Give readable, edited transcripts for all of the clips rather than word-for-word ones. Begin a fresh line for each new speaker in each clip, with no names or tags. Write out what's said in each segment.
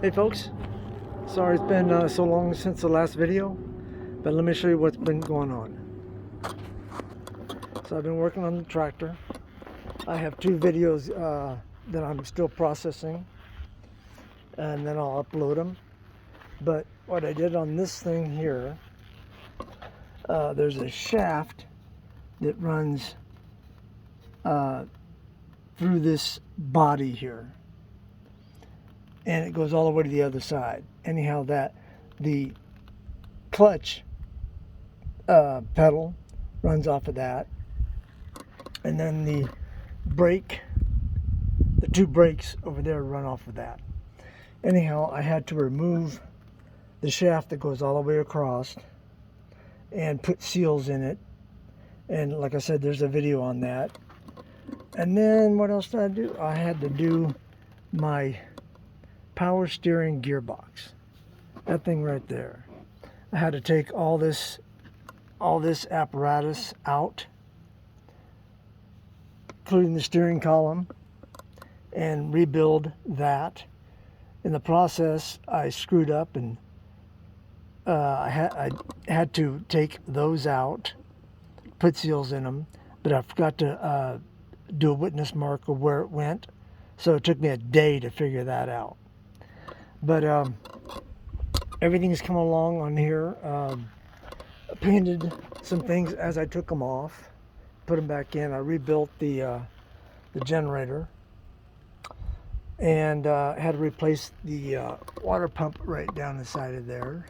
Hey folks, sorry it's been so long since the last video, but let me show you what's been going on. So I've been working on the tractor. I have two videos that I'm still processing, and then I'll upload them. But what I did on this thing here, there's a shaft that runs through this body here, and it goes all the way to the other side. Anyhow, the clutch pedal runs off of that, and then the two brakes over there run off of that. Anyhow, I had to remove the shaft that goes all the way across and put seals in it, and like I said, there's a video on that. And then what else did I do? I had to do my power steering gearbox, that thing right there. I had to take all this apparatus out, including the steering column, and rebuild that. In the process, I screwed up, and I had to take those out, put seals in them, but I forgot to do a witness mark of where it went, so it took me a day to figure that out. But everything's come along on here. I painted some things as I took them off, put them back in. I rebuilt the generator, and had to replace the water pump right down the side of there.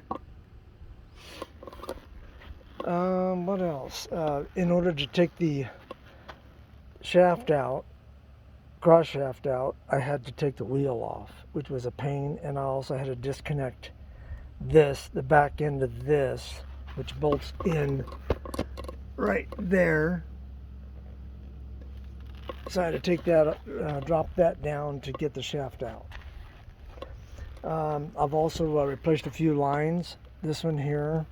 What else? In order to take the shaft out, cross shaft out, I had to take the wheel off, which was a pain, and I also had to disconnect the back end of this, which bolts in right there. So I had to take that, drop that down to get the shaft out. I've also replaced a few lines, this one here,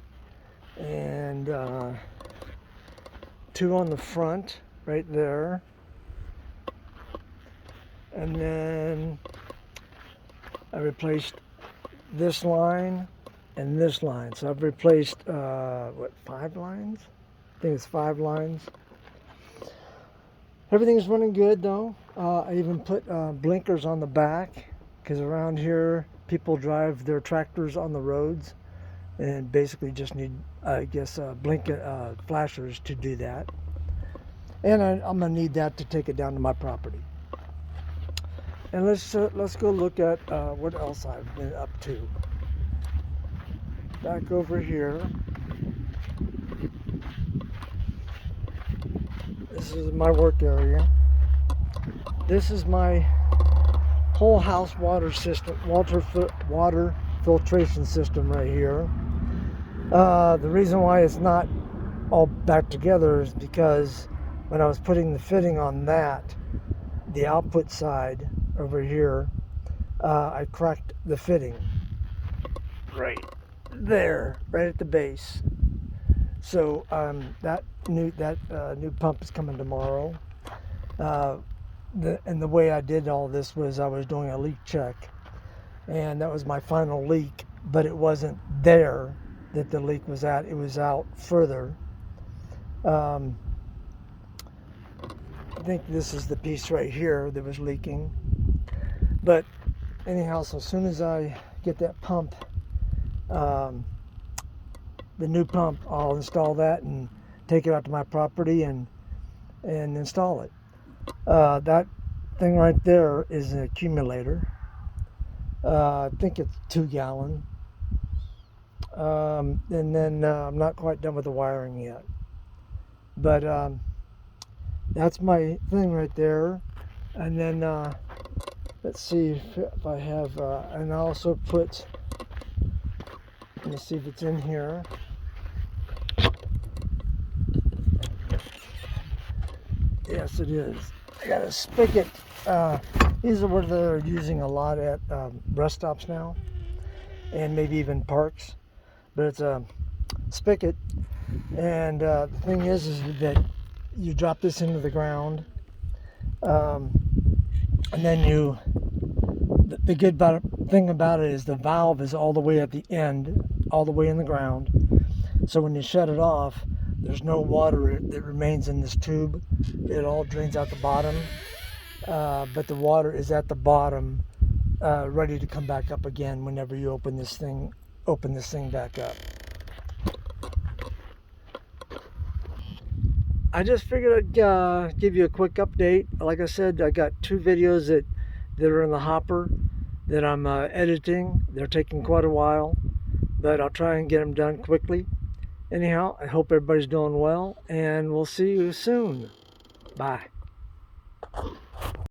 and two on the front right there. And then I replaced this line and this line. So I've replaced, 5 lines? I think it's 5 lines. Everything's running good though. I even put blinkers on the back, because around here people drive their tractors on the roads and basically just need, I guess, flashers to do that. And I'm gonna need that to take it down to my property. And let's go look at what else I've been up to. Back over here. This is my work area. This is my whole house water system, water filtration system right here. The reason why it's not all back together is because when I was putting the fitting on that, the output side over here, I cracked the fitting right there, right at the base. So that new pump is coming tomorrow. And the way I did all this was I was doing a leak check, and that was my final leak, but it wasn't there that the leak was at. It was out further. I think this is the piece right here that was leaking. But anyhow, so as soon as I get that pump, the new pump, I'll install that and take it out to my property and install it. That thing right there is an accumulator. I think it's 2 gallon. And then I'm not quite done with the wiring yet. But that's my thing right there. And then let's see if I have, and I also put, let me see if it's in here. Yes, it is. I got a spigot. These are what they're using a lot at rest stops now, and maybe even parks. But it's a spigot, and the thing is that you drop this into the ground, and then the good thing about it is the valve is all the way at the end, all the way in the ground. So when you shut it off, there's no water that remains in this tube. It all drains out the bottom, but the water is at the bottom, ready to come back up again whenever you open this thing back up. I just figured I'd give you a quick update. Like I said, I got 2 videos that are in the hopper that I'm editing. They're taking quite a while, but I'll try and get them done quickly. Anyhow, I hope everybody's doing well, and we'll see you soon. Bye.